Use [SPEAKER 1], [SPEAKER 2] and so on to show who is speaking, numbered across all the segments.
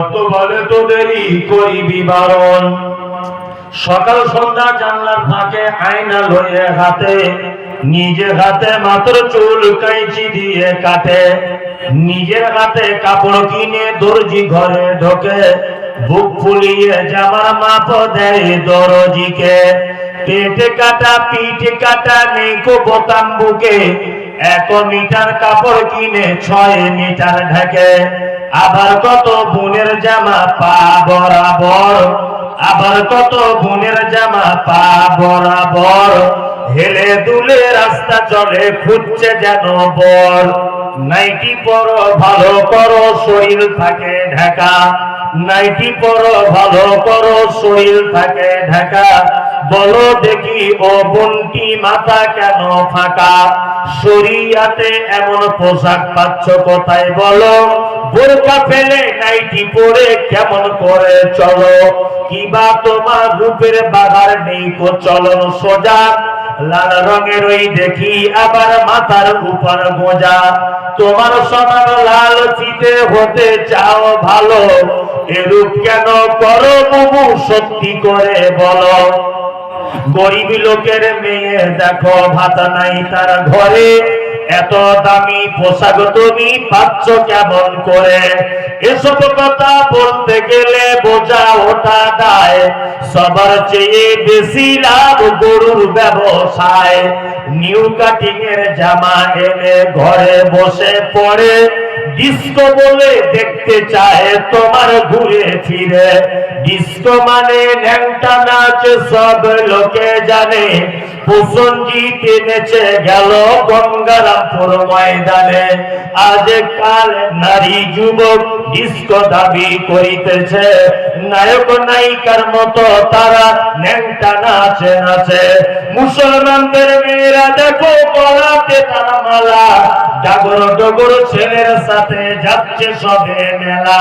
[SPEAKER 1] তো বলে তো দেরি করিবি বারণ। সকাল সন্ধ্যা জানলার ফাঁকে আয়না লয়ে হাতে, নিজের হাতে মাত্র চুল কাঁচি দিয়ে কাটে, নিজের হাতে কাপড় কিনে দর্জি ঘরে ঢোকে, বুক ফুলিয়ে জামার মাপ দেয় দরজিকে। পেটে কাটা পিঠ কাটা নেই কো বোতাম বুকে, 1 মিটার কাপড় কিনে 6 মিটার ঢাকে। আবার কত বোনের জামা পা বরাবর, আবার কত বোনের জামা পা বরাবর, হেলে দুলে রাস্তা চলে খুঁজছে যেন বর। নাইটি পরো ভালো করো শরীর থাকে ঢাকা, নাইটি পরো ভালো করো শরীর থাকে ঢাকা। বলো দেখি ও বোনটি মাথা কেন ফাঁকা, শরিয়াতে এমন পোশাক পাচ্ছ কোথায় বলো? বোরকা ফেলে নাইটি পরে কেমন করে চলো? কিবা তোমার রূপের বাগার নেই কো চলন সোজা, লাল রঙের ওই দেখি আবার মাথার উপর গোজা। তোমার সমান লাল চিতে হতে চাও ভালো, এরূপ কেন করো বুবু সত্যি করে বলো? গরিব লোকের মেয়ে দেখো ভাত নাই তার ঘরে, এত দামি পোশাক তুমি পাচ্ছ কেমন করে? এসব কথা বলতে গেলে বোঝা ওঠা দায়, সবার চেয়ে বেশি লাভ গরুর ব্যবসায়। নিউ কাটিং এর জামা এনে ঘরে বসে পড়ে, ডিস্কো বলে দেখতে চায় তোমার ঘুরে ফিরে। ডিস্কো মানে ন্যাংটা নাচ সব লোকে জানে, প্রসঞ্জিৎ নেচে গেল গঙ্গারামপুর ময়দানে। আজ কাল নারী যুবক ডিস্কো দাবি করিতেছে, নায়ক নায়িকার মতো তারা ন্যাংটা নাচে নাচে। মুসলমানদের মেয়েরা দেখো গলাতে তারা মালা, ডাগর ডগর ছেলের সাথে যাচ্ছে সবে মেলা।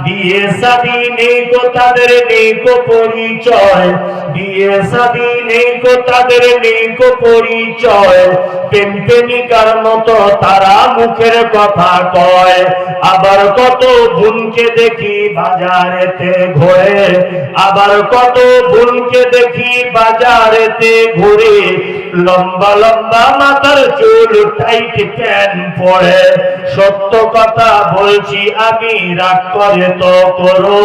[SPEAKER 1] বিয়ে শাদী নেই গো তাদের নেই গো পরিচয়, বিয়ে শাদী নেই গো তাদের নেই গো পরিচয়। প্রেম প্রেমিকার মতো তারা মুখের কথা কয়। আবার কত বোনকে দেখি বাজারেতে ঘোরে, আবার কত বোনকে দেখি বাজারেতে ঘুরে, লম্বা লম্বা মাথার চুল টাইট প্যান্ট পরে। সত্য কথা বলছি আমি, রাগ করে তো করো,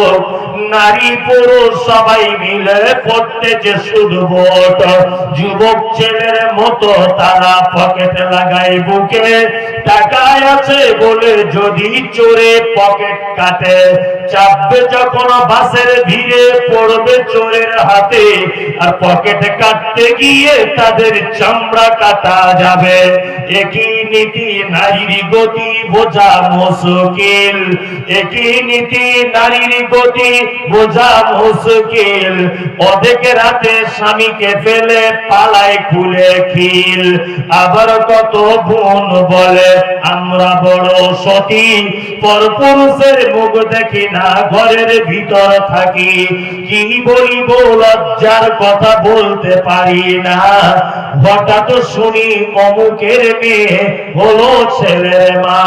[SPEAKER 1] নারী পুরুষ সবাই মিলে পড়তেছে শুধু ভোট। যুবক ছেলের মতো তারা পকেট লাগায় বুকে, টাকায় আছে বলে যদি চোরে পকেট কাটে। চাপবে যখন বাসের ভিড়ে পড়বে চোরের হাতে, আর পকেট কাটতে গিয়ে তাদের চামড়া কাটা যাবে। একই নীতি নারীর গতি বোঝা মুশকিল, একই নীতি নারীর গতি বোঝা মুশকিল। অর্ধেক রাতে স্বামীকে ফেলে পালায় খুলে খিল। আবার কত বোন বলে আমরা বড় সতী, পরপুরুষের মুখ দেখি না ঘরের ভিতর থাকি। কি বলিব লজ্জার কথা বলতে পারি না, হঠাৎ শুনি অমুকের মেয়ে হলো ছেলের মা।